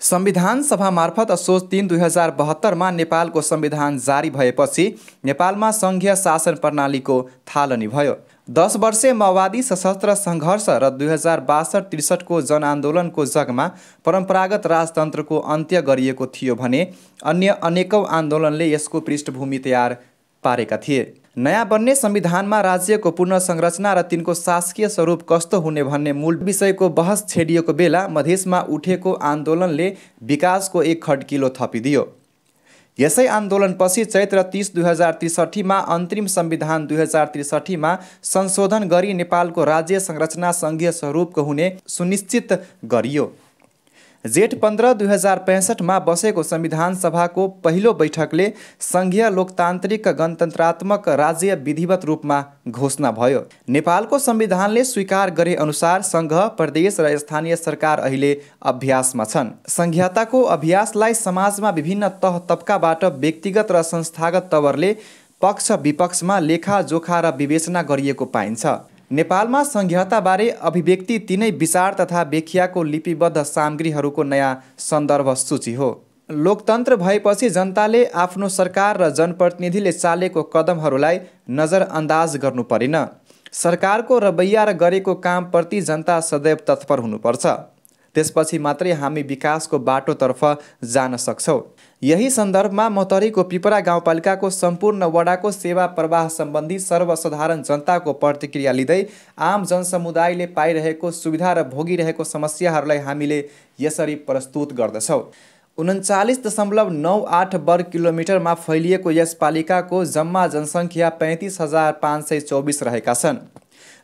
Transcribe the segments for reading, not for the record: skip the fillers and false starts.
संविधान सभा मार्फत असोज 3 2072 मा नेपालको संविधान जारी भएपछि नेपालमा संघीय शासन प्रणालीको थालनी भयो। 10 वर्षे माओवादी सशस्त्र सङ्घर्ष र 2062-63 को जनआन्दोलनको जगमा परम्परागत राजतन्त्रको अन्त्य गरिएको थियो भने अन्य अनेकौं आन्दोलनले यसको पृष्ठभूमि तयार पारेका थिए। नयाँ बन्ने संविधानमा राज्यको पुनर्संरचना र तिनको शासकीय स्वरूप कस्तो हुने भन्ने मूल विषयको बहस छेडिएको बेला मधेसमा उठेको आन्दोलनले विकासको एक खड्किलो थपिदियो। यसै आन्दोलनपछि चैत्र 30 2063 मा अन्तरिम संविधान 2063 मा संशोधन गरी नेपालको राज्य संरचना संघीय स्वरूपको हुने सुनिश्चित गरियो। जेठ 15 2065 मा बसेको संविधान सभाको पहिलो बैठकले संघीय लोकतान्त्रिक गणतन्त्रात्मक राज्य विधिवत रूपमा घोषणा भयो। नेपालको संविधानले स्वीकार गरे अनुसार संघ, प्रदेश र स्थानीय सरकार अहिले अभ्यासमा छन्। संघीयताको अभ्यासलाई समाजमा विभिन्न तह तबकाबाट व्यक्तिगत र संस्थागत तवरले पक्ष विपक्षमा लेखाजोखा र विवेचना गरिएको पाइन्छ। नेपालमा संघीयताबारे अभिव्यक्ति तिनै विचार तथा व्याख्याको लिपिबद्ध सामग्रीहरूको नयाँ सन्दर्भ सूची हो। लोकतन्त्र भएपछि जनताले आफ्नो सरकार र जनप्रतिनिधिले चालेको कदमहरूलाई नजरअन्दाज गर्नु परेन। सरकारको रवैया र गरेको कामप्रति जनता सदैव तत्पर हुनुपर्छ। त्यसपछि मात्रै हामी विकासको बाटोतर्फ जान सक्छौँ। यही सन्दर्भमा मोहतरीको पिपरा गाउँपालिकाको सम्पूर्ण वडाको सेवा प्रवाह सम्बन्धी सर्वसाधारण जनताको प्रतिक्रिया लिँदै आम जनसमुदायले पाइरहेको सुविधा र भोगिरहेको समस्याहरूलाई हामीले यसरी प्रस्तुत गर्दछौँ। 39.98 वर्ग किलोमिटरमा फैलिएको यस पालिकाको जम्मा जनसङ्ख्या 35,524 रहेका छन्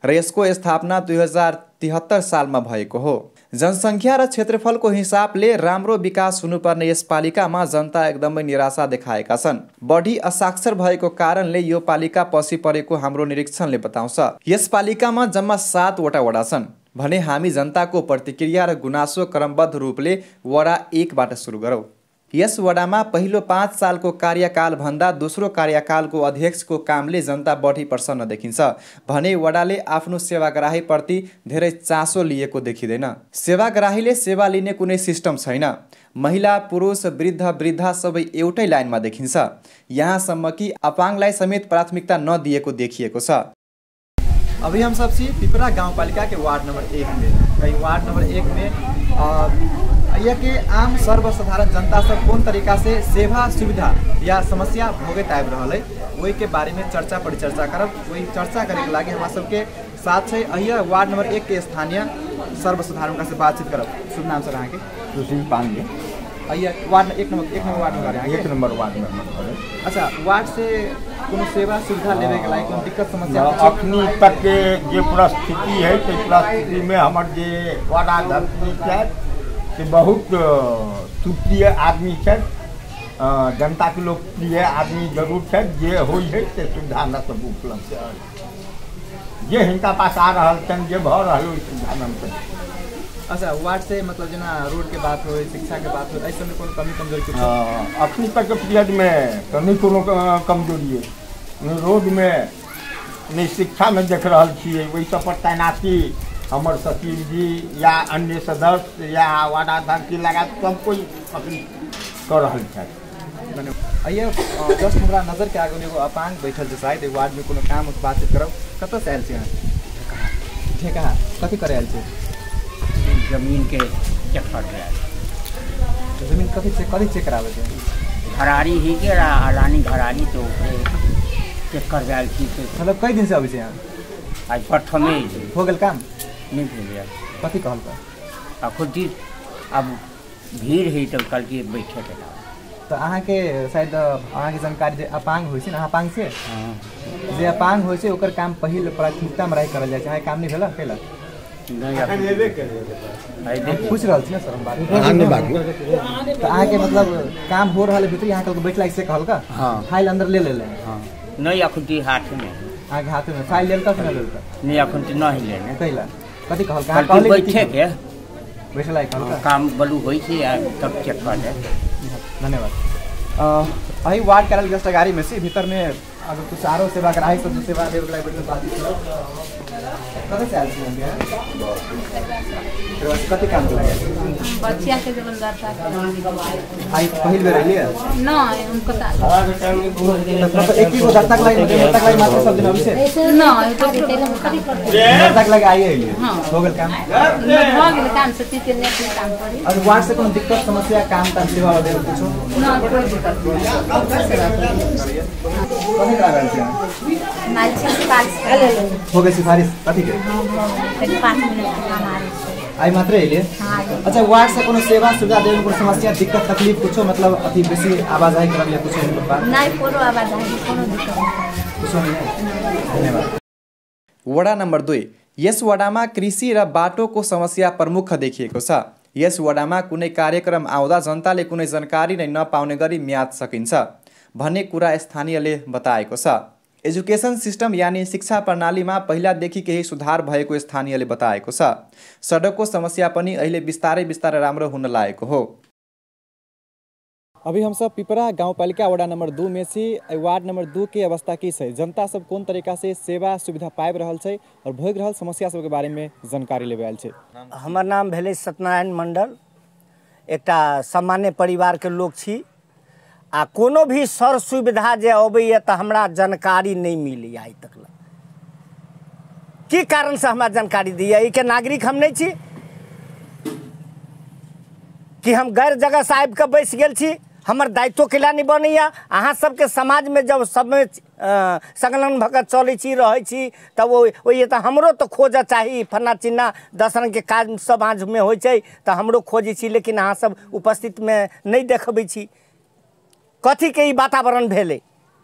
र यसको स्थापना 2073 सालमा भएको हो। जनसङ्ख्या र क्षेत्रफलको हिसाबले राम्रो विकास हुनुपर्ने यस पालिकामा जनता एकदमै निराशा देखाएका छन्। बढी असाक्षर भएको कारणले यो पालिका पछि परेको हाम्रो निरीक्षणले बताउँछ। यस पालिकामा जम्मा 7 वटा वडा छन् भने हामी जनताको प्रतिक्रिया र गुनासो क्रमबद्ध रूपले वडा 1 बाट सुरु गरौँ। यस वडामा पहिलो 5 सालको कार्यकाल भन्दा दोस्रो कार्यकालको अध्यक्षको कामले जनता बढी प्रसन्न देखिन्छ भने वडाले आफ्नो सेवाग्राहीप्रति धेरै चासो लिएको देखिँदैन। सेवाग्राहीले सेवा लिने कुनै सिस्टम छैन। महिला, पुरुष, वृद्ध, वृद्धा सबै एउटै लाइनमा देखिन्छ। यहाँसम्म कि अपाङ्गलाई समेत प्राथमिकता नदिएको देखिएको छ। अभी हम सब सी पिपरा गाउँपालिका के वार्ड नंबर 1 में वार्ड नंबर 1 में यह के आम सर्वसाधारण जनता सब कौन तरीका से सेवा सुविधा या समस्या भोगे आबि रहल है वही के बारे में चर्चा परिचर्चा करब। वही चर्चा करे के लागे हमारा सबके साथ है अहिया वार्ड नंबर 1 के स्थानीय सर्वसाधारण का से बातचीत करब। शुभ नाम सर अहाँके? सुशील पांडे। अहिया वार्ड 1 नंबर वार्ड में 1 नंबर वार्ड में। अच्छा, वार्ड से कोनो सेवा सुविधा लेवे के लागे कोनो दिक्कत समस्या अखनी तक के जे परिस्थिति है तो परिस्थिति में हमर जे वार्ड अध्यक्ष है से बहुत सुप्रिय आदमी है, जनता के लोकप्रिय आदमी जरूर है। जे होई है से सुविधा हमरा सब उपलब्ध है। जे हिनका पास आ रहा छन जे भ रहल सुविधा हमसे। अच्छा, वार्ड से मतलब जना रोड के बात हो, शिक्षा के बात हो, ऐसे में कोनो कमी कमजोरी कुछ अखनी तक के पीरियड में कमी कोनो कमजोरी है। रोड में नहीं, शिक्षा में देख रहा छे वही सब पर तैनाती हमर सचिव जी या अन्य सदस्य या वार्डाध्यक्ष लगा सब कोई अपनी कर रहा है। अइया जस्ट हमरा नजर के आगे एगो अपांग बैठल छै, शायद वार्ड में कोनो काम बातचीत करब। कतऽ से आयल छी अहाँ? ठेका कथी करे आयल छी? जमीन के चेक कर रहा है। जमीन कथी चेक करावे छै? घरारी ही के अलानी घरारी तो चेक कर रहा है। मतलब कई दिन से अभी से यहाँ? आज प्रथमे हो गेल काम? नहीं हो गया। कथी कहल का? खुद अब भीड़ है तो कल के बैठे के तो अहाँ के शायद अहाँ के जानकारी जे अपांग होइ छै न, अपांग से जे अपांग होइ छै ओकर काम पहिल प्राथमिकता में रह करल जाइ छै। अहाँ काम नहीं भेला केला? नहीं लेबे करे पूछ रहल छी ना सर हम बात। तो अहाँ के मतलब काम हो रहल भीतर अहाँ कल बैठला से कहल का? हां, फाइल अंदर ले ले। हां, नहीं अखुदी हाथ में आगे हाथ में फाइल लेलका कि न लेलका? नहीं अखुदी नहीं लेने कैला कथी कहल का? कहले बैठे के बैठला कहल का काम बलू होइ छै तब चेक कर दे। धन्यवाद। अही वार्ड करल गेस्ट गाड़ी में से भीतर में अगर कुछ आरो सेवा ग्राहक सब सेवा देवे के लिए बात कतऽ से आयल छी हम यहाँ? कते काम के लगे? बच्चिया के जब लड़ता आई पहिल बेर एलिए? नहीं उनको ता मतलब एक ही को दत्तक लगे मात्र सब दिन अभी से? नहीं तो दत्तक लगे आई एलिए? हो गेल काम? हो गेल काम से तीन ने काम करी। और वार्ड से कोनो दिक्कत समस्या काम ता सेवा दे कुछो? ना कोई दिक्कत नहीं। कथी करा रहल छी? माल से सिफारिश हो गई सिफारिश कथी के? 5 मिनट का हमारे आई मात्र एलिए? हां। अच्छा वार्ड से कोनो सेवा सुविधा देवे कोनो समस्या दिक्कत तकलीफ कुछो मतलब अति बेसी आवाजाही कर लिए कुछो नहीं कोनो आवाज आई कोनो दिक्कत नहीं। कुछो नहीं। धन्यवाद। वडा नम्बर 2 यस वडामा कृषि र बाटोको समस्या प्रमुख देखिएको छ। यस वडामा कुनै कार्यक्रम आउँदा जनताले कुनै जानकारी नै नपाउने गरी म्याद सकिन्छ भन्ने कुरा स्थानीयले बताएको छ। एजुकेसन सिस्टम यानी शिक्षा प्रणालीमा पहिलादेखि केही सुधार भएको स्थानीयले बताएको छ। सडकको समस्या पनि अहिले बिस्तारै बिस्तारै राम्रो हुन लागेको हो। अभी हम सब पिपरा गाउँपालिका वडा नंबर 2 में छी। वार्ड नंबर 2 के अवस्था की है, जनता सब कौन तरीका से सेवा सुविधा पाबि रहल छै और भोग रहल समस्या सब के बारे में जानकारी लेबे आयल छै। हमर नाम भेलै सत्यनारायण मंडल, एकटा सामान्य परिवार के लोग छी। आ कोनो भी सर सुविधा जे अबैया तो हमरा जानकारी नहीं मिली आइ तक। की कारण से हमरा जानकारी दिया? ई के नागरिक हम नहीं छी कि हम गैर जगह से आबि के बैस गेल छी? हमर दायित्व के लिए नहीं बनैया। अहाँ सबके समाज में जब सब में संलग्न भगत चलै छी रहै छी तब ओहि तो हमरो तो खोज चाही। फन्ना चिन्ना 10 रंग के काज सब आँझ में होइ छै तो हमरो खोजै छी, लेकिन अहाँ सब उपस्थित में नहीं देखबै छी। कथी के ई वातावरण भेले?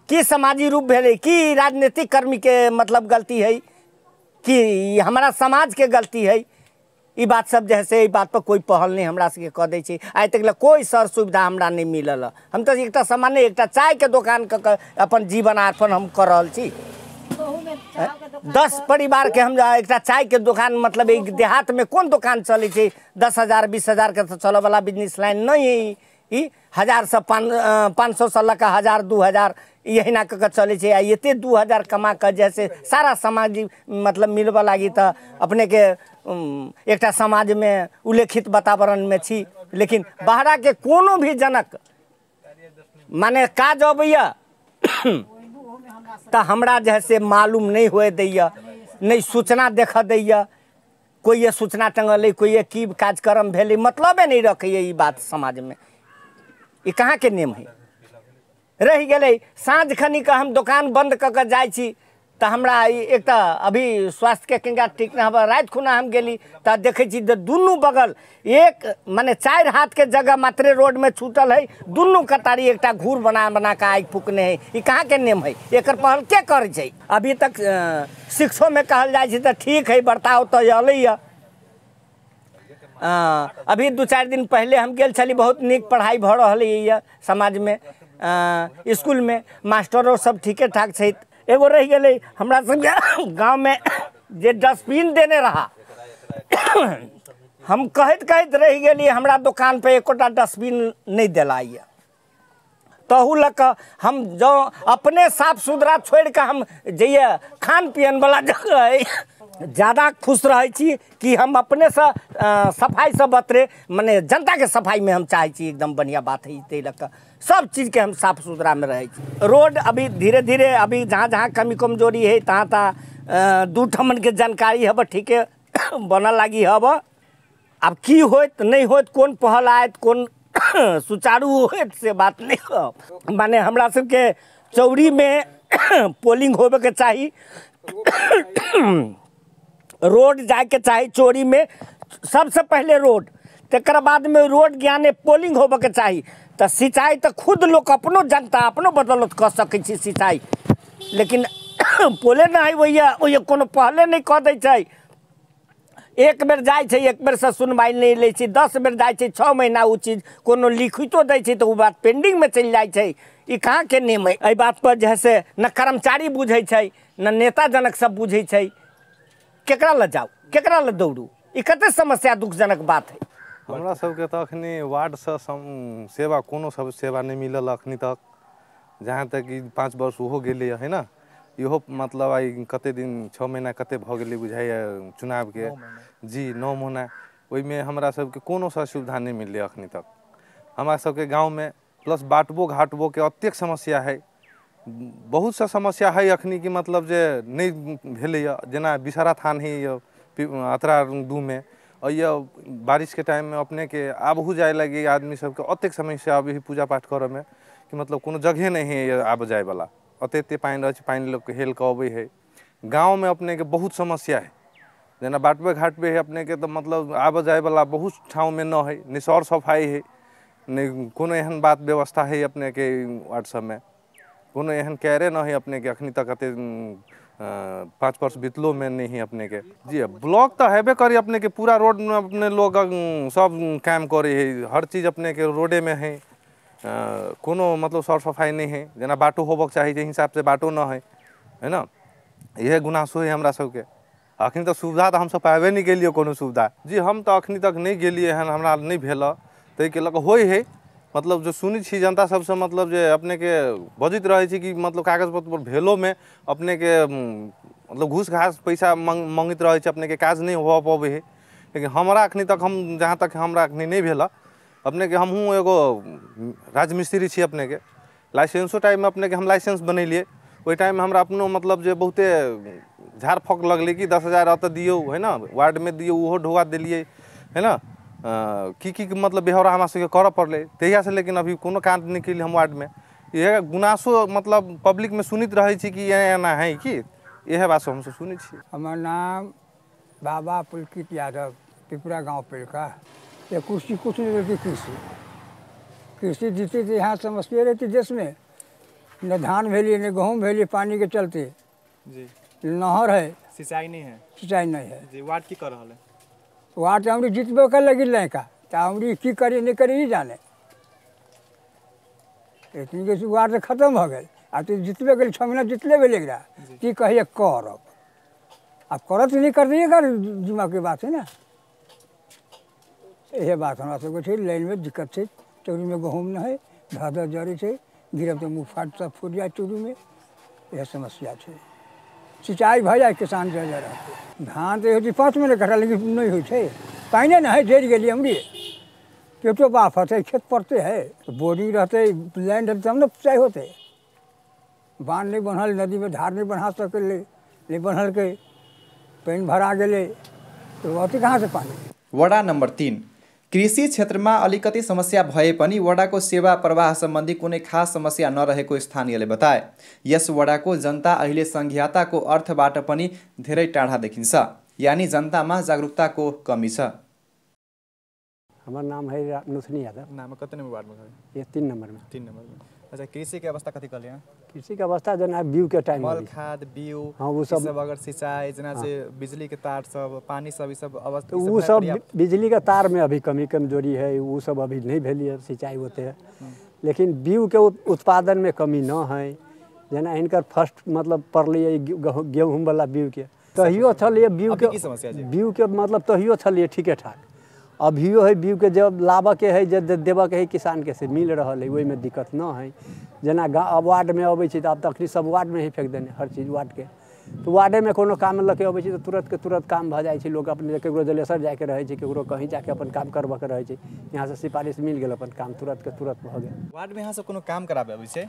की समाजी रूप भेले? की राजनीतिक कर्मी के मतलब गलती है कि हमारा समाज के गलती है? ई बात सब जैसे ई बात पर कोई पहल नहीं हमरा से कह दै छी। आइ तक कोई सर सुविधा हमरा नहीं मिलल। हम तो एक सामान्य एक चाय के दुकान के अपन जीवनार्पण हम कर रहल छी। 10 परिवार के हम एक चाय के दुकान मतलब एक देहात में कौन दुकान चले छै? 10,000 20,000 के तो चले वाला बिजनेस लाइन नहीं है। ई 1000 से 500 से लगा 1000 2000 यही ना कह चले छै। आ ये 2000 कमा कर जैसे सारा समाज मतलब मिलवा लगी तो अपने के एक समाज में उल्लेखित वातावरण में छी। लेकिन बाहरा के कोनो भी जनक माने काज अबैया तो हमरा जैसे मालूम नहीं हुए दैया, नहीं सूचना देख दैया। कोई ये सूचना टंगल, कोई ये की कार्यक्रम भेले मतलब नहीं रखे। ये बात समाज में ये कहाँ के नियम है? रह गए साँझ खनी का हम दुकान बंद कर जाए छी तो हमरा एक तो अभी स्वास्थ्य के कनिका ठीक ना हवा। रात खुना हम गेली तो देखे छी दुनू बगल एक माने 4 हाथ के जगह मात्रे रोड में छूटल है। दुनू कतारी एक घूर बना बना के आग फूकने है। ये कहाँ के नियम है? एक पहल के करे छै? अभी तक शिक्षो में कहल जाए तो ठीक है बर्ताव तो अल। अभी 2-4 दिन पहले हम गेल छली, बहुत नीक पढ़ाई भ रहल है समाज में। स्कूल में मास्टरों सब ठीके ठाक छै। एगो रह गए हमरा सब गाँव में जे डस्टबिन देने रहा हम कहत कहत रह गए हमरा दुकान पे एकोटा डस्टबिन नहीं दिलाइए। तहू लक हम जो अपने साफ सुथरा छोड़ के हम जइए खान पियन वाला जगह है ज़्यादा खुश रहे छी कि हम अपने से सफाई से बतरे मने जनता के सफाई में हम चाहे छी। एकदम बढ़िया बात है। ते लक सब चीज़ के हम साफ सुथरा में रहे छी। रोड अभी धीरे धीरे अभी जहाँ जहाँ कमी कमजोरी है तहाँ तहाँ 2 ठमन के जानकारी हब ठीके बनल लागी हब। अब की होत नहीं होत, कौन पहल आयत, कौन सुचारू होत से बात नहीं हो। माने हमरा सबके चौरी में पोलिंग होबे के चाहिए। रोड जाए के चाहिए चोरी में सबसे पहले रोड, तकर बाद में रोड ज्ञाने पोलिंग होबे के चाहिए। तो सिंचाई तो खुद लोग अपनो जनता अपनो बदौलत कर सके छी सिंचाई। लेकिन पोले ना है वही कोनो पहले नहीं कह दै छै। एक बेर जाए छै, एक बेर से सुनवाई नहीं ले छी। 10 बेर जाए छै, 6 महीना वो चीज कोनो लिखितो दै छै तो वो बात पेंडिंग में चल जाए छै। ई कहाँ के नियम है? एहि बात पर जैसे न कर्मचारी बुझे छै न नेता जनक सब बुझे छै। केकरा ल जाऊ, केकरा ल दौड़ू? ई कते समस्या दुखजनक बात है। हमरा सबके तो अखनी वार्ड से सेवा कोनो सब सेवा नहीं मिलल अखनी तक। जहाँ तक कि 5 वर्ष हो गए है ना, इहो मतलब आई कते दिन 6 महीना कते भऽ गेलै बुझाइए चुनावके जी 9 महीना ओहिमे हमरा सबके कोनो सा सुविधा नहीं मिललै अखनी तक हमरा सबके गाँवमे प्लस बाँटबो घाटबोके अतेक समस्या है बहुत सा समस्या है अखनी कि मतलब जे नहीं भेलैए जेना बिषहरा थान है अतरा 2 में और ये बारिश के टाइम में अपने के आबहू जाए लगे आदमी सबके अतेक समस्या अभी पूजा पाठ करे में कि मतलब कोनो जगह नहीं है आब जाए वाला अते पानी रहे पानी लोग हेल के अबै है गाँव में अपने के बहुत समस्या है जेना बाटबे घाटबे है अपने के तो मतलब आब जाए वाला बहुत ठाव में न है नहीं सौर सफाई है नहीं कोनो एहन बात व्यवस्था है अपने के वार्ड सब में कोनो एहन कैरे न है अपने के अखनी तक अते 5 वर्ष बीतलो में नहीं है अपने के जी ब्लॉक तो हेबे करी अपने के पूरा रोड में अपने लोग सब काम करे है हर चीज अपने के रोडे में है कोनो मतलब साफ सफाई नहीं है जेना बाटो होबक चाहिए जे हिसाब से बाटो न है ना यह गुनासो है हमरा सबके अखनी तक सुविधा तो हम सब पाबे नहीं गेलिए कोनो सुविधा जी हम तो अखनी तक नहीं गेलिए हन हमरा नहीं भेल तै के लक होय है मतलब जो सुनी छी जनता सबसे मतलब जे अपने के बजित रहे छी कि मतलब कागज पत्र भेलो में अपने के मतलब घूस घास पैसा मांगित रहे छी अपने के काज नहीं हो पावे है लेकिन हमरा अखनी तक हम जहाँ तक हमरा अखनी नहीं भेल अपने के हमहूँ एगो राजमिस्त्री छी अपने के लाइसेंसो टाइम में अपने के हम लाइसेंस बनैलिए ओहि टाइम में हमरा अपनो मतलब जे बहुते झाड़ फक लगलै कि 10,000 अत दियो है ना वार्ड में दियो उहो ढोआ दिलिए है ना की मतलब बेहरा हमरा सबके करऽ पड़लै तहिया से लेकिन अभी कोनो काज नहीं केलिए हम वार्ड में यह गुनासो मतलब पब्लिक में सुनित रहे छी कि एना है कि यह बात हम सब सुनै छी। हमर नाम बाबा पुलकित यादव पिपरा गांव पेड़का ये कुर्सी कुछ नहीं रहती कृषि जीती थी यहाँ समस्या रहती देश में न धान भेलिए न गेहूँ भेलिए पानी के चलते जी नहर है सिंचाई नहीं है सिंचाई नहीं है जी वार्ड की कर रहा है वार्ड हमरी जीतबे कर लगी लड़का तो हमरी की करी नहीं करी ही जाने इतनी के वार्ड खत्म हो गए आ तू जीतबे गई 6 महीना जीतले भेले की कहिए करब अब करत नहीं कर दिएगा जुमा की बात है ना यह बात हमारा सबके लाइन में दिक्कत है चोरी में गहूम न है धाधा जड़ी है गिरब तो मुँह फाट सब फूट जाए चोरी में यह समस्या है सिंचाई भऽ जाए किसान जल रहते धान तो होती 5 महीने कटा लेकिन नहीं होते पानी ना है झड़ गई हमरी पेटो बाफत है खेत पड़ते है बोरिंग रहते लैंड रहते तब न सिंचाई होते बांध नहीं बनल नदी में धार नहीं बना सकले नहीं बनल के पानी भरा गए तो अति कहाँ से पानी। वडा नंबर 3 कृषि क्षेत्रमा अलिकति समस्या भए पनि वडाको सेवा प्रवाह सम्बन्धी कुनै खास समस्या नरहेको स्थानीयले बताए। यस वडाको जनता अहिले संघीयताको अर्थबाट पनि धेरै टाढा देखिन्छ, यानी जनतामा जागरुकताको कमी छ। हमार नाम है नुथनी यादव। नाम कते नंबर वार्ड में घर? ये 3 नंबर में। 3 नंबर में। अच्छा, कृषि के अवस्था कथी कहलिए? कृषि के अवस्था जना बीउ के टाइम मल खाद बीउ हाँ वो सब अगर सिंचाई जना से बिजली के तार सब पानी सब सब अवस्था तो वो सब बिजली के तार में अभी कमजोरी है, वो सब अभी नहीं भेलिए सिंचाई होते है। लेकिन बीउ के उत्पादन में कमी न है, जना इनकर फर्स्ट मतलब पड़लिए गेहूँ वाला बीउ के तहियो छलिए बीउ के मतलब तहियो छलिए ठीके ठाक। अभियो है बीउ के जब लाभ के है जब देव के है किसान के से मिल रहा है वही में दिक्कत न है। जना गाँव वार्ड में अबै छै अब तक सब वार्ड में ही फेंक देने हर चीज वार्ड के, तो वार्डे में कोनो काम लके अबै छै तो तुरंत के तुरंत काम भ जाए छै। लोग अपने केकरो जलेसर जाके रहे छै, केकरो कहीं जाके अपन काम करबा के रहे छै, यहाँ से सिफारिश मिल गेल अपन काम तुरंत के तुरंत भ गेल। वार्ड में यहाँ से कोनो काम कराबे अबै छै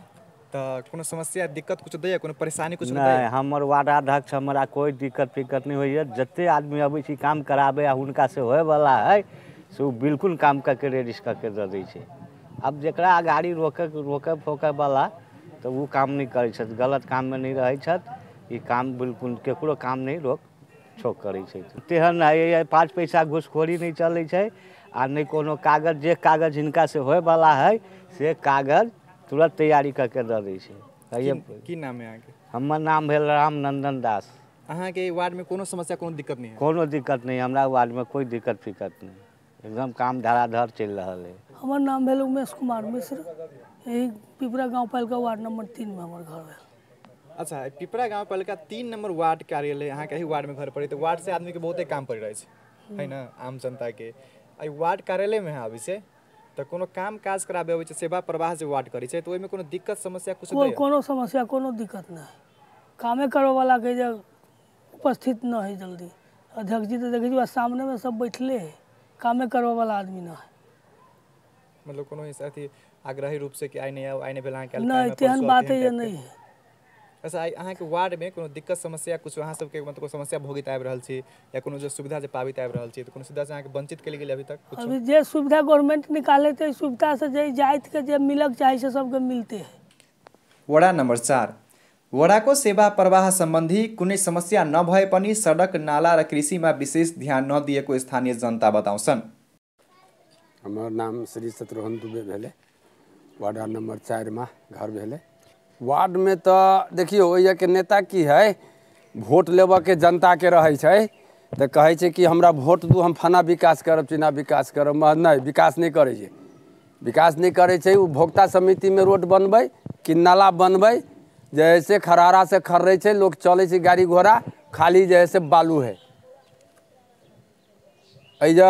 तो कोनो समस्या दिक्कत कुछ दैया, कोनो परेशानी कुछ नहीं? हमर वार्ड अध्यक्ष हमरा कोई दिक्कत फिक्कत नहीं होइए। जते आदमी अबै छै काम कराबे आ हुनका से होए वाला है से वो बिल्कुल काम करके रेडिस करके दे दै छै। अब जकरा गाड़ी रोके फोके वाला तो वो काम नहीं करै छथि, गलत काम में नहीं रहै छथि। ये काम बिल्कुल केकरो काम नहीं रोक छोक करै छै। तेहन है 5 पैसा घूसखोरी नहीं चलै छै आ नहीं कोनो कागज, जे कागज हिनका से होए वाला है से कागज तुरंत तैयारी करके दे दै छै। की नाम है अहाँके? हमर नाम भेल रामनंदन दास। अहाँके वार्ड में कोनो समस्या कोनो दिक्कत नहीं है? कोनो दिक्कत नहीं, हमरा वार्ड में कोई दिक्कत फिक्कत नहीं, एकदम काम धराधर चल रहा है। हमार नाम भेल उमेश कुमार मिश्र, यही पिपरा गांव पालिका वार्ड नंबर 3 में हमार घर है। अच्छा, पिपरा गांव पालिका 3 नंबर वार्ड कार्यालय यहाँ के ही वार्ड में घर पड़े, तो वार्ड से आदमी के बहुते काम पड़ रहे है ना, आम जनता के वार्ड कार्यालय में आबै छै तो कोनो काम काज कराबे अबै छै, सेवा प्रवाह जे वार्ड करै छै तो ओइ में कोनो दिक्कत समस्या कुछ कोनो समस्या कोनो दिक्कत नहीं। कामे करो वाला के जे उपस्थित न है जल्दी। अध्यक्ष जी तो देखिए सामने में सब बैठले है, कामे करो वाला आदमी न है। मतलब कोनो अथी आग्रही रूप से कि आइ नहीं आओ, आइ नहीं भेला के नहीं तेहन बात है ये नहीं है। अच्छा अहाँ के वार्ड में कोनो दिक्कत समस्या कुछ अहाँ सबके मतलब कोई समस्या भोगित आबि रहल छी या कोनो जो सुविधा जे पाबित आबि रहल छी तो कोनो सुविधा से अहाँ के वंचित केल गेल अभी तक कुछ? अभी जे सुविधा गवर्नमेंट निकाले थे सुविधा से जे जाइत के जे मिलक चाहे से सबके मिलते है। वडा नंबर 4 वडाको सेवा प्रवाह सम्बन्धी कुनै समस्या नभए पनि सडक नाला र कृषिमा विशेष ध्यान नदिएको स्थानीय जनता बताउँछन्। हमर नाम श्री शत्रुघ्न दुबे भेले, वार्ड नंबर 4 में घर भेले। वार्ड में तो देखियो ओइया के नेता की है वोट लेबऽ के जनता के रहे छै तो कहे छै कि हमरा वोट दू हम फना विकास करब चिना विकास करब, नहीं विकास नहीं करे छै। विकास नहीं करे छै उपभोक्ता समिति में रोड बनबै कि नाला बनबै, जैसे खरारा से खर्रे छै लोग चले छै गाड़ी घोड़ा, खाली जैसे बालू है। ऐजा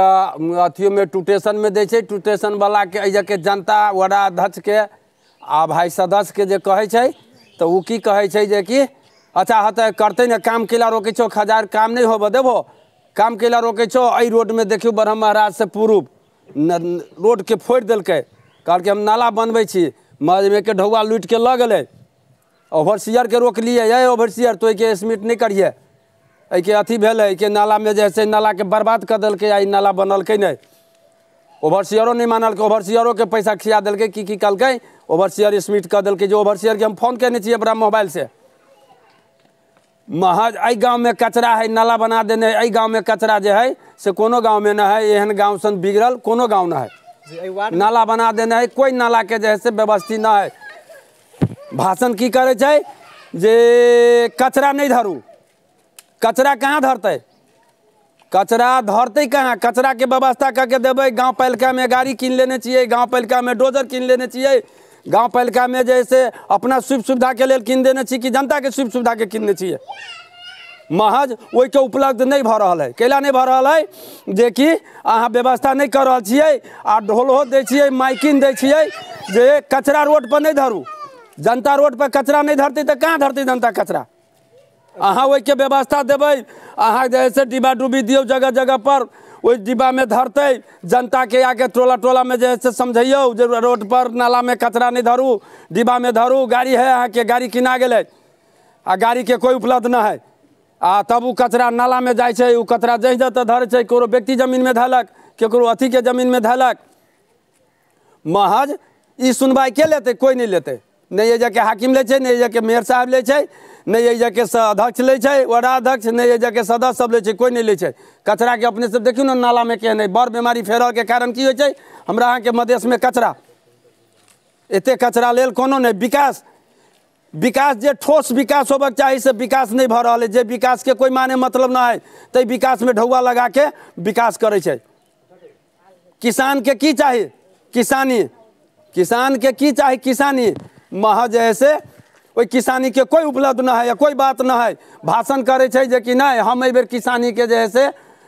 अथियों में टूटेशन में दे छै, टूटेशन वाला के ऐजा के जनता वडा अध्यक्ष के आ भाई सदस्य के जे कहे छै तो उ की कहे छै जे कि अच्छा हते करते न काम केला रोके छो, हजार काम नहीं होबे देबो, काम केला रोके छो। एहि रोड में देखियो ब्रह्म महाराज से पूर्व रोड के फोड़ देलकै, कहल के हम नाला बनबै छी, मजमे के ढौआ लूट के ल गेलै। ओवरसियर के रोकलिए, ये ओवरसियर तो के स्मिट नहीं करिए, ऐ के अथी भेलै कि नाला में जैसे नाला के बर्बाद कर देलकै, आई नाला बनलकै नहीं। ओवरसियरो नहीं मानल के, ओवरसियरो के पैसा खिया देलकै, की कहलकै ओवरसियर स्मिट कर देलकै। जो ओवरसियर के हम फोन केने छियै अपना मोबाइल से, महज एहि गाँव में कचरा है नाला बना देने, एहि गाँव में कचरा जे है से कोनो गाँव में न है, एहन गाँव सन बिगड़ल कोनो गाँव न है। नाला बना देने है, कोई नाला के जैसे व्यवस्थित न है। भाषण की करे छै जे कचरा नहीं धरू, कचरा कहाँ धरते, कचरा धरते कहाँ, कचरा के व्यवस्था करके देवे। गांव पालिका में गाड़ी किन लेने चाहिए, गांव पालिका में डोजर किन लेने चाहिए, गांव पालिका में जैसे अपना सुख सुविधा के लिए किन देने चाहिए कि जनता के सुख सुविधा के किनने चाहिए। महज ओहि के उपलब्ध नहीं भ रहा है। कैला नहीं भ रहा है जे कि अहाँ व्यवस्था नहीं कर रहा छियै आ ढोलहो दै छियै, माइकिन दै छियै जे कचरा रोड पर नहीं धरू। जनता रोड पर कचरा नहीं धरती तो कहाँ धरती जनता कचरा? अहाँ ओहि के व्यवस्था देबै, अहाँ जैसे डिब्बा डुब्बी दियौ जगह जगह पर, ओहि डिब्बा में धरते, जनता के आके टोला टोला में जैसे समझैयौ जे रोड पर नाला में कचरा नहीं धरू, डिब्बा में धरू। गाड़ी है अहाँ के, गाड़ी किना गेलै आ गाड़ी के कोई उपलब्ध न है, आ तब उ कचरा नाला में जाइ छै। उ कचरा जहि जतऽ धरे छै, ककरो व्यक्ति जमीन में धैलक, ककरो अथी के जमीन में धैलक। महज ई सुनवाई के लेते, कोई नहीं लेते। नहीं जाके हाकिम ले छै, नहीं जाके मेयर साहब ले छै, नहीं जाके अध्यक्ष ले छै, वार्ड अध्यक्ष, नहीं जाके सदस्य सब ले छै, कोई नहीं ले छै। कचरा के अपने से देखियो ना नाला में केहन है। बड़ बीमारी फैलल के कारण की होइ छै, हमरा अहाँ के मधेश में कचरा, एते कचरा लेल कोनो नहीं। विकास विकास जे ठोस विकास होबक चाहिए से विकास नहीं भ रहल है। जे विकास के कोई माने मतलब ना है, तै विकास में ढौआ लगा के विकास करे छै। किसान के की चाहिए, किसानी, किसान के की चाहिए, किसानी। महज ऐसे कोई किसानी के कोई उपलब्ध न है या कोई बात न है। भाषण करे छै जे कि नहीं हम एहि बेर किसानी के जैसे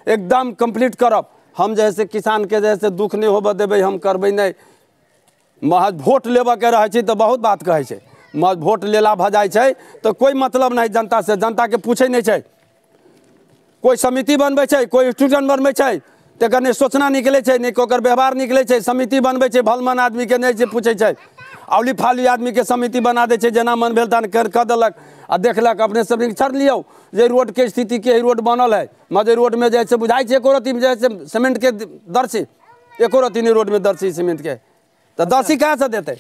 एकदम कंप्लीट करब, हम जैसे किसान के जैसे दुख नहीं होबऽ देबै, हम करबै नहीं। महज वोट लेबऽ के रहे छै तो बहुत बात कहे छै, महज वोट लेला भ जाइ छै तो कोई मतलब नहीं जनता से, जनता के पूछे नहीं छै। कोई समिति बनबै छै, कोई स्टूडेंट बनबै छै, तेकर नहीं सोचना निकले छै, नहीं ओकर व्यवहार निकले छै। समिति बनबै छै, भलमन आदमी के नहीं पूछे छै, औली फाली आदमी के समिति बना दे छै, जेना मन भेल तहन कर देलक आ देखलक। अपने सब छड़ लियौ जे रोड के स्थिति के रोड बनल है, मजे रोड में जैसे बुझाई छै एको रत्ती में जैसे सीमेंट के दर्शी, एको रत्ती नहीं रोड में दर्शी सीमेंट के, तो दर्शी कहाँ से देते?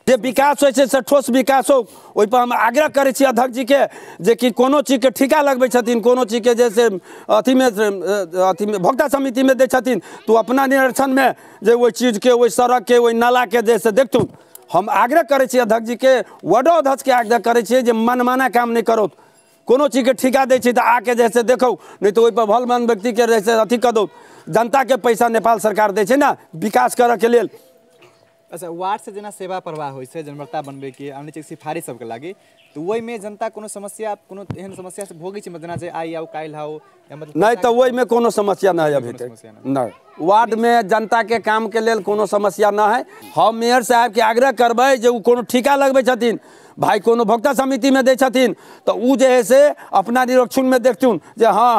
जे विकास हो से ठोस विकास हो। ओहि पर हम आग्रह करे छी अध्यक्ष जी के जे कि कोनो चीज के ठिका लगबै छथिन, कोनो चीज के जैसे अथी में भोक्ता समिति में दे छथिन, तो अपना निरीक्षण में जे ओहि चीज के, ओहि सड़क के, ओहि नाला के जैसे देखतू। हम आग्रह करे छी अध्यक्ष जी के, वार्डो अध्यक्ष के आग्रह करे छी जे मनमाना काम नहीं करो। कोनो चीज के ठिका दे छी तो आके जैसे देखो, नहीं तो ओहि पर भलमन व्यक्ति के जैसे अथी कर दो। जनता के पैसा नेपाल सरकार दे छै ना विकास करे के लेल, अच्छा वार्ड से जना सेवा प्रवाह होइ छै जनवर्ता बनबे के अन्य चीज सिफारिश सबके लागी तो वही में जनता कोनो समस्या कोनो एहन समस्या से भोगै छै मतना जे आई आउ काल्हि आओ या मतलब नहीं तो वही में कोनो समस्या ना है अभी तक नहीं वार्ड में जनता के काम के लेल कोनो समस्या ना है। हम मेयर साहब के आग्रह करबै जे कोनो ठिका लगबै छथिन भाई कोनो भोक्ता समिति में दै छथिन तो उ जे है से अपना निरीक्षण में देखथुन जे हाँ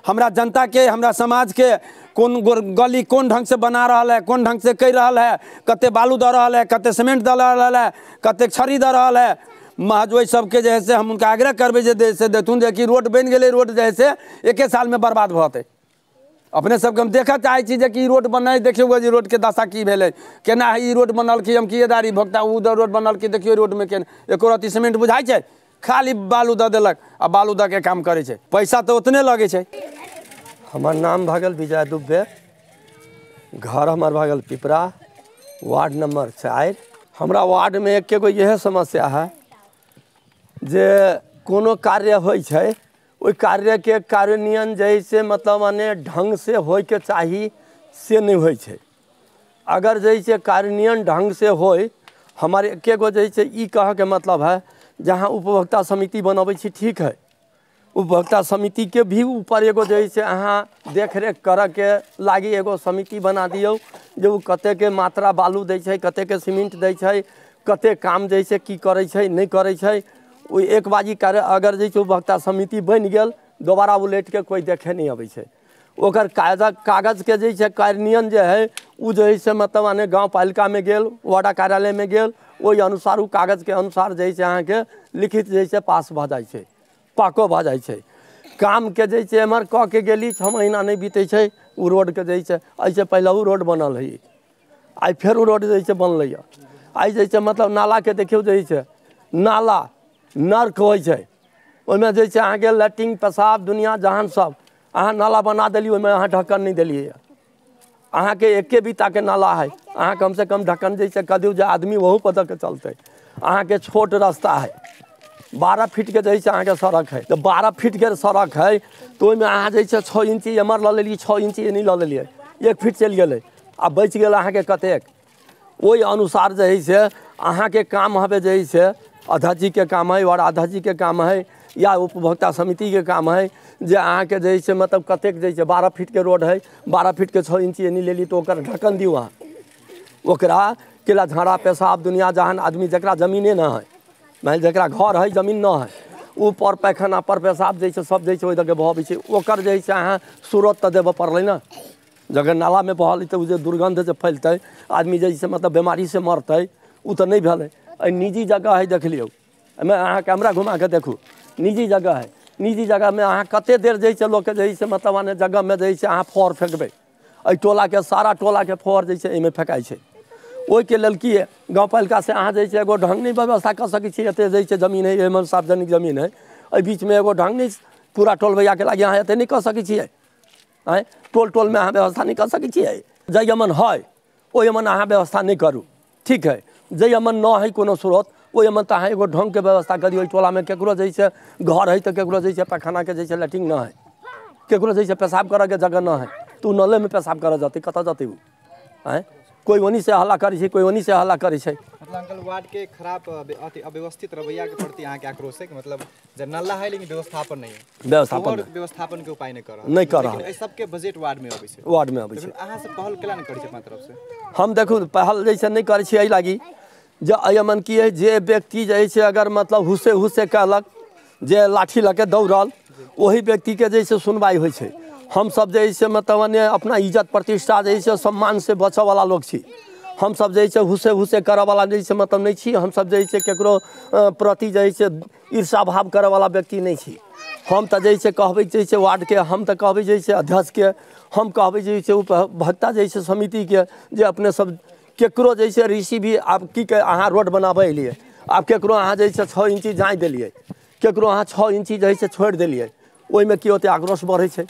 हमरा जनता के हमरा समाज के कौन गली कौन ढंग से बना रहा है कौन ढंग से कर रहा है कते बालू दे रहा है कते सीमेंट दे रहा है कते छड़ी दे रहा है महज वही सबके जे है से हम उनका आग्रह करबै जे से देथुन जे कि रोड बन गए रोड जे है से एके साल में बर्बाद भते अपने सबके हम देखा चाहे छी जे कि रोड बनल देखियो जे रोड के दशा की भेलै केना है रोड बनल कि हम किएदारी भोक्ता उ रोड बनल कि देखियो रोड में केना एको रत्ती सीमेंट बुझाई छै खाली बालू दे देलक आ बालू दे के काम करे छै पैसा तो उतने लगे छै। हमार नाम भगल विजय दुबे घर हमार भगल पिपरा वार्ड नंबर 4। हमरा वार्ड में एक गो यह समस्या है जे कोनो कार्य होइ छै ओइ कार्य के कार्यान्वयन जैसे मतलब माने ढंग से होय के चाही से नहीं होइ छै। अगर जैसे कार्यान्वयन ढंग से होय हमारे एक गो जैसे ई कह के मतलब है जहाँ उपभोक्ता समिति बनबै छी ठीक है उपभोक्ता समिति के भी ऊपर एगो जैसे अहाँ देख रेख कर के लागी एगो समिति बना दियौ जे उ कते के मात्रा बालू दै छै कते के सीमेंट दै छै कते काम जैसे की करे छै नहीं करे छै ओ एक बाजी करे अगर जैसे उपभोक्ता समिति बन गेल दोबारा उलट के कोई देखे नहीं अबै छै ओकर कागज के जैसे कार्यान्वयन जे है उ जैसे मतलब माने गाँव पालिका में गेल वार्ड कार्यालय में गेल ओहि अनुसार उ कागज के अनुसार जैसे अहाँ के लिखित जैसे पास भ जाइ छै पाको भ जाइ छै काम के जैसे एमहर कह के गेली 6 महीना नहीं बीते छै उ रोड के जैसे ऐसे पहले उ रोड बनल है आई फिर उ रोड जैसे बनलै आई जैसे मतलब नाला के देखियो जैसे नाला नर्क होइ छै ओहिमे जैसे अहाँ के लैट्रिन पेशाब दुनिया जहान सब अहाँ नाला बना देलिए ओहिमे अहाँ ढक्कन नहीं देलिए अहाँ के एके बीता के नाला है अहाँ कम से कम ढक्कन जैसे कह दियो जे आदमी वहू पर के चलते अहाँ के छोट रास्ता है 12 फीट के जैसे अहाँ के सड़क है तो 12 फीट के सड़क है तो ओहिमे अहाँ जैसे 6 इंची एमर ल लेलिए 6 इंची नहीं ल लेलिए 1 फीट चल गए आ बच गेल अहाँ के कतेक ओहि अनुसार जे है से अहाँ के काम हवे जे है से अध्यक्ष जी के काम है और अध्यक्ष जी के काम है या उपभोक्ता समिति के काम है जे अहाँ के जैसे मतलब कतेक जैसे 12 फीट के रोड है 12 फीट के 6 इंची नहीं लेली तो ओकर ढक्कन दियो अहाँ ओकरा केला झाड़ा पेशाब दुनिया जहान आदमी जकरा जमीने ना है मान जकरा घर है जमीन ना है ऊपर पैखाना पर पेशाब जैसे सब जैसे ओहि दके बहबै छै ओकर जैसे अहाँ सूरत तऽ देबऽ पड़लै ना जगह नाला में बहल तो जे दुर्गंध जे फैलतै आदमी जैसे मतलब बीमारी से मरतै उ तऽ नहीं भेलै निजी जगह है देख लियौ एहिमे अहाँ कैमरा घुमा के देखू निजी जगह है निजी जगह में अहाँ कते देर जैसे लोग के जैसे मतलब आने जगह में जैसे अहाँ फोर फेंकबै टोला के सारा टोला के फोर जैसे एहिमे फेंकाइ छै ओहि के लेल की है गाँव पालिका से अहाँ जैसे एगो ढंग नहीं व्यवस्था कर सकै छी एते जैसे जमीन है एहिमे सार्वजनिक जमीन है एहि बीच में एगो ढंग नहीं पूरा टोल भैया के लागी अहाँ एते नहीं कर सकै छियै आँय टोल में अहाँ व्यवस्था नहीं कर सकै छियै जै अमन है ओहि अमन अहाँ व्यवस्था नहीं करू ठीक है जै अमन न है कोनो स्रोत ओहि अमन तऽ अहाँ एगो ढंग के व्यवस्था करियौ टोला में केकरो जैसे घर है तो केकरो जैसे पैखाना के जैसे लैट्रिन न है केकरो जैसे पेशाब करे के जगह न है तो नले में पेशाब करे जतै कतऽ जतै उ आँय कोई वनी से हल्ला करे छै कोई वनी से हल्ला करे छै मतलब अंकल वार्ड के खराब अव्यवस्थित रवैया के प्रति अहाँ के आक्रोश है कि मतलब जब नाला है लेकिन व्यवस्थापन नहीं है व्यवस्थापन के उपाय नहीं कर रहा है सबके बजट वार्ड में अबै छै अहाँ से पहल केला नहीं करै छै अपना तरफ से हम देखू पहल जैसे नहीं करै छी एहि लागी जे अयमन की है जे व्यक्ति जैसे अगर मतलब हुसे कहलक जे लाठी लके दौड़ल वही व्यक्ति के जैसे सुनवाई होइ छै हम सब जैसे मतलब अपना इज्जत प्रतिष्ठा जैसे सम्मान से बचऽ वाला लोग छी हम सब जैसे हुसे करे वाला जैसे मतलब नहीं छी हम सब जैसे केकरो प्रति जैसे ईर्षा भाव करे वाला व्यक्ति नहीं छी हम तो जैसे कहबै जैसे वार्ड के हम तो कहबै जैसे अध्यक्ष के हम कहबै जैसे उपभोक्ता जैसे समिति के जे अपने सब केकरो जैसे ऋषि भी आप की के अहाँ रोड बनाबै लिए आप केकरो अहाँ जैसे 6 इंची जाँच देलिए केकरो अहाँ 6 इंची जैसे छोड़ देलिए ओहिमे की होते आक्रोश बढ़ै छै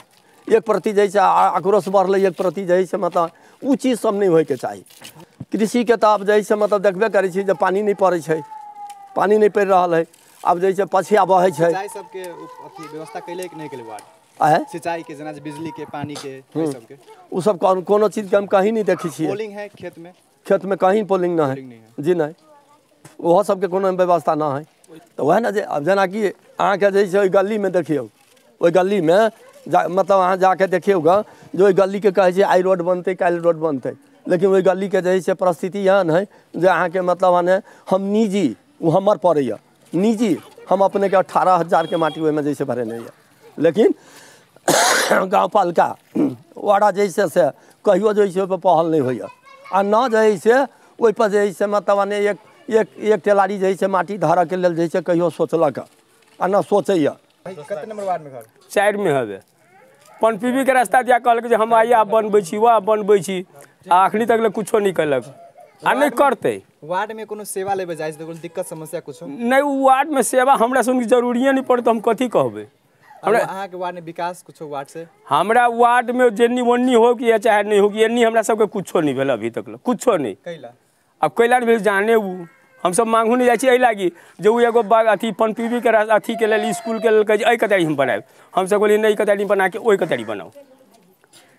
एक प्रति जैसे आक्रोश बढ़लै एक प्रति जैसे मतलब उ चीज सब नहीं होइके चाही कृषि के तो अब जैसे मतलब देखबे करै छी जे पानी नहीं पड़ै छै पानी नहीं पड़ रहल है अब जैसे पछिया बहै छै सिंचाई सबके अथी व्यवस्था कैले कि नहीं कैले वार्ड सिंचाई के जेना बिजली के पानी के सब के उ सब कोनो चीज के हम कहीं नहीं देखै छी पोलिंग है खेत में कहीं पोलिंग ना है जी नहीं वह सबके कोनो व्यवस्था ना है तो वह ना जे अब जना कि अहाँके जे छै ओहि गली में देखियौ ओहि गली में मतलब अहाँ जाके देखियौगा जो ओहि गली के कहै छै आइ रोड बनतै काल्हि रोड बनतै लेकिन ओहि गली के जे छै परिस्थिति एहन है जे अहाँके मतलब माने हम निजी वो हमर पड़ैया निजी हम अपने के 18,000 के माटी ओहिमे जैसे भरेने यऽ लेकिन गाँव पालिका वार्ड जैसे से कहियो जे छै ओहिपर पहल नहीं होइए आ न जे से ओहिपर जे से मतलब माने एक टेलारी जे छै माटी धरऽ के लेल जे छै कहियो सोचलक आ न सोचैया। कते नंबर वार्ड में घर 4 में हवे पनपीबी के रास्ता दिया कहलक जे हम आइए आब बनबै छी वह बनबै छी आ अखनी तक ले कुछो नहीं कलक आ नहीं करते। वार्ड में कोनो सेवा लेबे जाय छै कोनो दिक्कत समस्या कुछो नहीं वार्ड में सेवा हमरा सुन जरूरिये नहीं पड़े तो हम कथी कहबे। हमरा अहाँ के वार्ड में विकास कुछो वार्ड से हमरा वार्ड में जेन्नी वन्नी हो कि या चाहे नहीं हो कि एन्नी हमरा सबके कुछो नहीं भेल अभी तक कुछो नहीं कैला अब कैला भेल जाने उ हम सब मांगू नहीं जाइ छी लागी जो एगो बाग अथी पनपीबी के अथी के लेल स्कूल के लेल कहे कतारी हम बनाए हम सब बोली नहीं कतारी बना के ओई कतारी बनाओ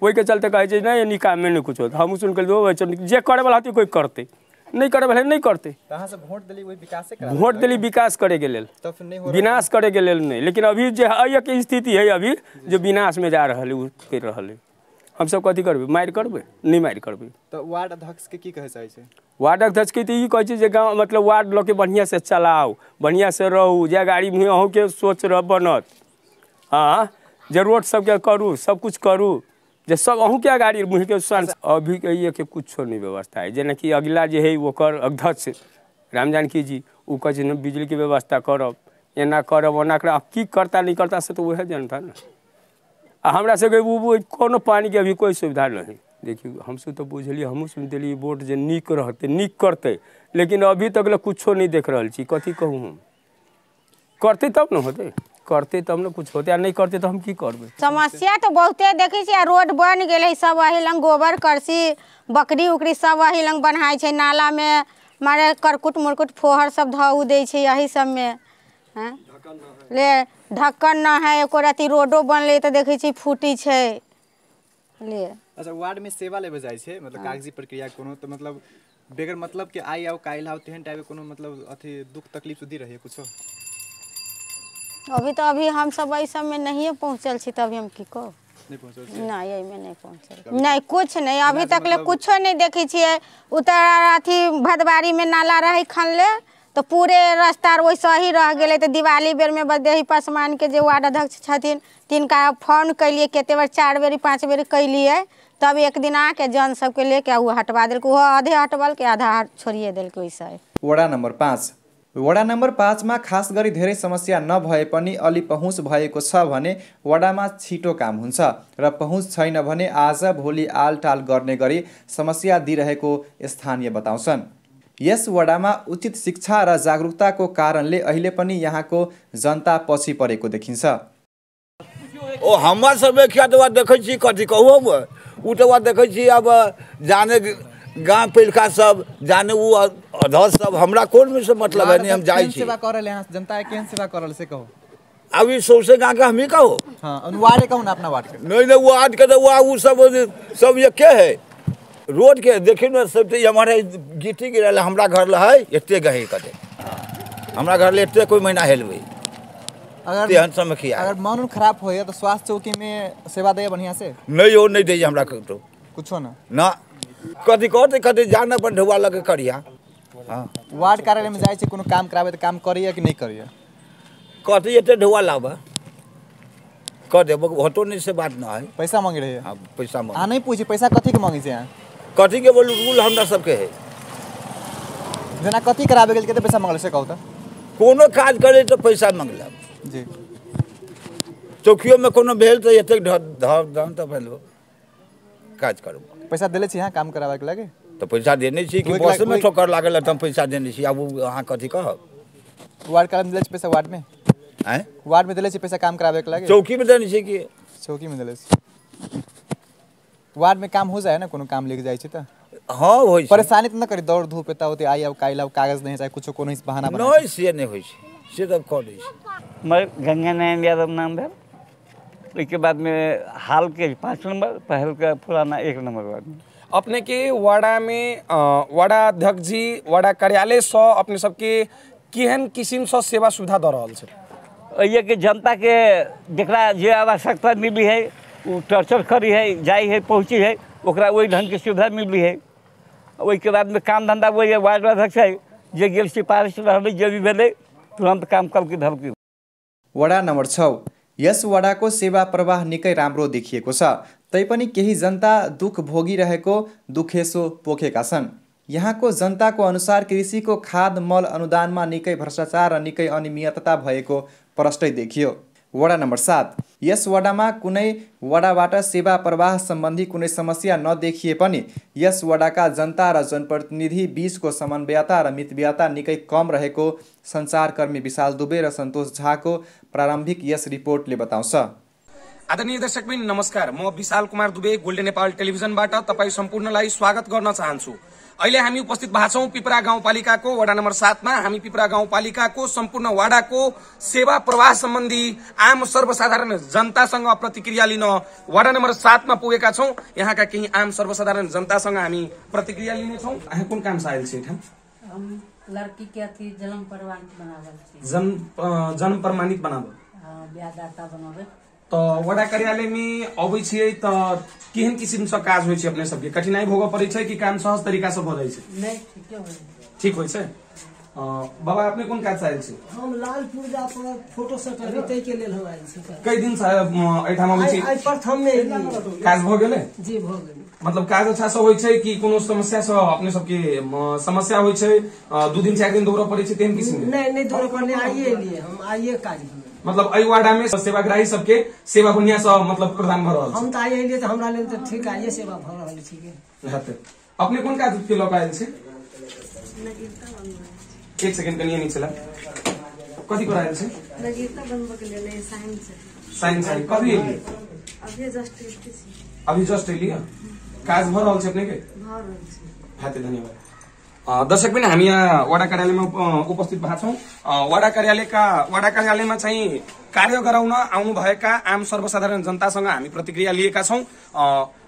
वही के चलते कहे छै नहीं निकाम में नहीं कुछ होता हम सुन के जे करे वाला हती कोई करते नहीं करे वाला नहीं करते कहां से वोट देली वही विकास से करा वोट देली विकास करे के लेल तो फिर नहीं हो विनाश करे के लेल नहीं लेकिन अभी जे है के स्थिति है अभी जो विनाश में जा रहल है कर रहल है हम सब कथी करबे मार करबे नहीं मार करबे। तो वार्ड अध्यक्ष के की कहे चाहे छै वार्ड अध्यक्ष के ई कहे छै जे गाँव मतलब वार्ड ल के बढ़िया से चलाओ बढ़िया से रहू जे गाड़ी मुँह अहूँ के सोच रह बनत हाँ जे रोड सबके करू सब कुछ करू जे सब अहूँ के गाड़ी मुँह के अभी के ये के कुछो नहीं व्यवस्था है जेना कि अगला जे है ओकर अध्यक्ष राम जानकी जी उ कहे छै बिजली के व्यवस्था करब एना करब ओना करब की करता नहीं करता से तो वह जनता ना आ हमरा सबके कोनो पानी के अभी कोई सुविधा नहीं देखिए हमसे तो बुझलिए हमहूँ सुन दिली वोट जे नीक रहते नीक करते लेकिन अभी तक कुछो नहीं देख रहा छी कथी कहूँ हम करते तब न होते करते तब न कुछ होते आ नहीं करते तो हम की करबे। समस्या तो बहुते देखे छी रोड बन गेले सब वही लंग गोबर करसी बकरी उकरी सब वही लंग बनाए छै नाला में मारे करकुट मुरकुट फोहर सब धउ दे छै यही सब में हैं ले ढक्कन न है एको राती रोडो बनले तो देखे छी फूटी छै ले। अच्छा वार्ड में सेवा लेबे जाय छै मतलब कागजी प्रक्रिया कोनो तो मतलब बेगर मतलब के आई आओ काइल आओ तेहन टाइप कोनो मतलब अथी दुख तकलीफ सुधी रही कुछो अभी हम सब ऐ सब में नहीं पहुंचल छी तभी हम की कहो नहीं पहुंचल नहीं यही में नहीं पहुंचल नहीं कुछ नहीं अभी तक ले कुछो नहीं देखी छिए उतर अथी भदवारी में नाला रही खनले तो पूरे रास्ता वैसे ही रह गए तो दिवाली बेर में बदेही पासवान के जो वार्ड अध्यक्ष छथिन तिनका फोन कैलिए केते बार 4 बेर 5 बेर कैलिए तब एक दिन आके जन सबके लेके वो हटवा दिल वो आधे हटवल के आधा छोड़िए दिल वैसे। वडा नंबर 5 में खास गरी धेरै समस्या नभए पनि अलि पहुँच भएको छ भने वडामा छिटो काम हुन्छ र पहुँच छैन भने आज भोलि आलटाल गर्ने गरी समस्या दिइरहेको स्थानीय बताउँछन्। यस वडामा उचित शिक्षा र जागरुकताको कारणले अहिले पनि यहाँको जनता पछि परेको देखिन्छ। ओ हमर सब खेतवा देखै छी कथी कहू उ तो देखै छी अब जाने गांव पिलका सब जाने उ अधस सब हमरा कोन में से मतलब है नहीं हम जाई छी सेवा करल यहाँ जनता केहन सेवा करल से कहो अभी सौसे गांव के हम ही कहो हां वार्ड कहू ना अपना वार्ड के नहीं वार्ड के तो उ सब ये के है रोड के देखिए ना सब हमारे गिट्टी गिरल हमरा घर है एते गहे कते हमरा घर ले एते कोई महीना हेलबे अगर मन खराब हो तो स्वास्थ्य चौकी में सेवा दे बढ़िया से नहीं हो नहीं दे हमरा तो कुछो ना कथी कहते कथी जाना पर ढुआ लगे करिया हां वार्ड कार्यालय में जाय छै कोनो काम कराबे तो काम करिए कि नहीं करिए कथी एते ढुआ लाबा कह देबो होतो नहीं से बात ना है पैसा मांगे रहे हां पैसा मांग आ नहीं पूछे पैसा कथी के मांगे छै यहां कथी के बोलू रूल हमरा सबके है जना कथी कराबे गेल केते पैसा मांगले से कहू त कोनो काज करे तो पैसा मांगला जी चौकियो में कोनो भेल तो एते दाम तो भेलो काज करू पैसा देले छी यहां काम कराबे के लागे तो पैसा देने छी कि बस में ठोकर लागल त हम पैसा देने छी अब अहां कथी कहब वार्ड कार्यालय में देले छी पैसा वार्ड में हैं वार्ड में देले छी पैसा काम कराबे के लागे चौकी में देने छी कि चौकी में देले छी वार्ड में काम हो जाए ना कोनो काम लेके जाय छी त हां होय छै परेशानी त न करी दौड़ धूप एता होते आई अब काइल अब कागज नहीं चाहे कुछ कोनो बहाना बना नहीं से नहीं होय छै से तब कह दै छी मैं गंगा नारायण यादव नाम है उसके बाद में हाल के 5 नंबर पहल का फुलाना 1 नंबर वार्ड में अपने के वाड़ा में वाड़ा अध्यक्ष जी वाड़ा कार्यालय से अपने सबके केहन किस्म से सेवा सुविधा दे रहा है? ये कि जनता के जरा जे आवश्यकता मिली है वो टर्चर करी है जाई है पहुँची है ओकरा वही ढंग की सुविधा मिली है। वही के बाद में काम धंधा वही वार्ड अध्यक्ष है जे गेल सिफारिश रही जो भी भेले तुरंत काम करके धरकी। वडा नम्बर 6 यस वडाको सेवा प्रवाह निकै राम्रो देखिएको छ। तैपनि केही जनता दुख भोगिरहेको दुखेसो पोखेका छन्। यहाँको जनताको अनुसार कृषिको खाद मल अनुदानमा निकै भ्रष्टाचार र निकै अनियमितता भएको प्रष्टै देखियो। वडा नम्बर 7 यस वडामा कुनै वडाबाट सेवा प्रवाह सम्बन्धी कुनै समस्या नदेखिए पनि यस वडाका जनता र जनप्रतिनिधि बीचको समन्वयता र मितव्ययता निकै कम रहेको सञ्चारकर्मी विशाल दुबे र सन्तोष झाको प्रारम्भिक यस रिपोर्टले बताउँछ। आदरणीय दर्शकबिन नमस्कार, म विशाल कुमार दुबे गोल्डन नेपाल टेलिभिजनबाट तपाईँ सम्पूर्णलाई स्वागत गर्न चाहन्छु। अहिले हामी उपस्थित भएको छौं पिपरा गाउँपालिकाको वडा नम्बर 7 मा। हामी पिपरा गाउँपालिकाको सम्पूर्ण वाडाको सेवा प्रवाह सम्बन्धी आम सर्वसाधारण जनतासँग प्रतिक्रिया लिन वडा नम्बर 7 मा पुगेका छौं। यहाँका केही आम सर्वसाधारण जनतासँग हामी प्रतिक्रिया लिनेछौं। कुन काम साइल छ एठाम? हम लड़की के अथी जन्म प्रमाणित बनावल छी। जन्म प्रमाणित बनावल ब्याहदाता बनावे तो वडा कार्यालय में अबै छियै त केहन किसिम से काज होइ छै? अपने सबके कठिनाई भोग पड़ै छै कि काम सहज तरीका से भ जाइ छै? नहीं ठीक है, ठीक होइ छै। बाबा अपने कोन काज आयल छै? हम लाल पूजा पर फोटो सेट तै के लेल हम आयल छी। कई दिन से एठाम अबै छी? आई प्रथम में काज भ गेलै? जी भ गेलै। मतलब काज अच्छा से होइ छै कि कोनो समस्या से अपने सबके समस्या होइ छै? 2 दिन 4 दिन दौड़ पड़ै छै तेहन किसिम? नहीं दौड़ पड़ने आइए लिए हम आइए काज। मतलब एहि वार्ड में सेवाग्राही सबके सेवा बढ़िया से मतलब प्रदान भ रहल छै। हम त आइए लिए त हमरा लेल त ठीक आइए सेवा भ रहल छै के। अपने कोन काज के लग आयल छै? एक सेकंड कनिए नहीं चला। कथी कर आयल छै? नगीता बनबे के लेल साइंस साइंस है। कथी एलिए? अभी जस्ट एलिए। काज भ रहल छै अपने के? भ रहल छै। हाते धन्यवाद। दर्शक पनि हामी यहाँ वडा कार्यालयमा उपस्थित भएको छौं। वडा कार्यालयमा चाहिँ कार्य गराउन आउनु भएका आम सर्वसाधारण जनतासँग हामी प्रतिक्रिया लिएका छौं।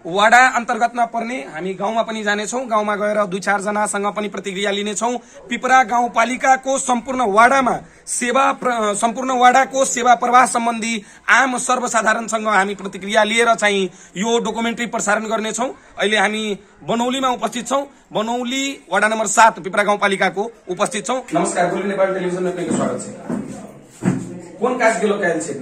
वडा अन्तर्गतमा पर्ने हामी गाउँमा पनि जानेछौं। गाउँमा गएर 2-4 जनासँग पनि प्रतिक्रिया लिनेछौं। पिपरा गाउँपालिकाको सम्पूर्ण वाडाको सेवा प्रवाह सम्बन्धी आम सर्वसाधारणसँग हामी प्रतिक्रिया लिएर चाहिँ यो डकुमेन्ट्री प्रसारण गर्नेछौं। अहिले हामी बनौलीमा उपस्थित छौं। बनौली वडा नम्बर 7 पिपरा गाउँपालिकाको उपस्थित छौं। नमस्कार, गोल्डन नेपाल टेलिभिजनमा आपको स्वागत छ। कोन काज के लोग आयल छै?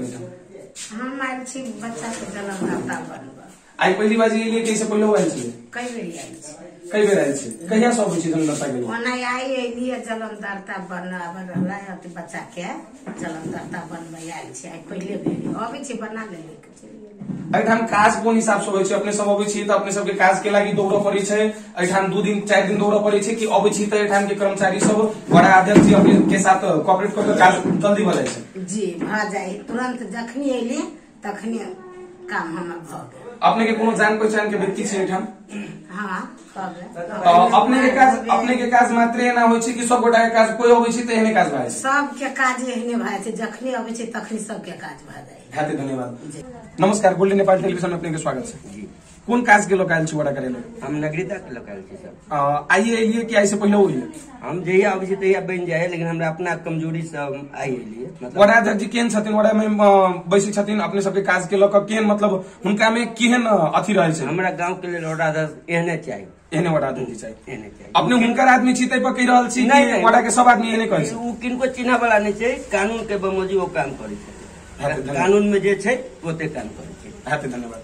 हम आयल छी बच्चा के जन्मदाता बनबा। आई पहली बार ये लिए कैसे पहले आयल छी? कई बेर आयल छी। कई बेर आयल छी? कहिया सब होइ छै जन्मदाता के? ओना आई एलिए जन्मदाता बनाबे रहला त बच्चा के जन्मदाता बनबे आयल छी। आई पहले बेर अबै छी बना लेले के चलि गेलै। एठाम काज कोन हिसाब से होइ छै? अपने सब अबै छी त अपने सबके काज के लागि दौड़ पड़ै छै? एठाम 2 दिन 4 दिन दौड़ पड़ै छै कि अबै छी त एठाम के कर्मचारी सब वडा अध्यक्ष जी अपने के साथ कोऑपरेट करके काज जल्दी भ जाइ छै? जी भ जाए, तुरंत जखनी एली तखनी काम हमर भ गेल। अपने के कोनो जान पहचान के व्यक्ति छै एठाम? हां अपने के काज मात्रे ना होइ छै कि सब गोटा के काज? कोई अबै छै त एहने काज भए छै? सब के काज एहने भए छै, जखनी अबै छै तखनी सब के काज भए जाए। हार्दिक धन्यवाद। नमस्कार, गोल्डन नेपाल टेलिभिजन में अपने के स्वागत है जी। कौन काज के लोग आयल छी वडा कार्यालय? हम नगरीता के लोग आयल छी सर। आइए एलिए कि आइसे पहले होइए? हम जहिया अबै छी तहिया बनि जाए, लेकिन हमरा अपना कमजोरी से आइ एलिए। मतलब वडा अध्यक्ष जी केहन छथिन? वडा में बैसी छथिन अपने सबके काज के लक केहन मतलब हुनका में केहन अथी रहे छै? हमरा गांव के लेल वडा अध्यक्ष एहने चाहिए। एहने वडा अध्यक्ष जी चाहिए? एहने चाहिए। अपने हुनकर आदमी छी तै पर कहि रहल छी कि वडा के सब आदमी एहने कहै छै? उ किनको चिन्ह वाला नहीं छै, कानून के बमोजी वो काम करै छै। कानून में जे छै ओते काम करै छै। हार्दिक धन्यवाद।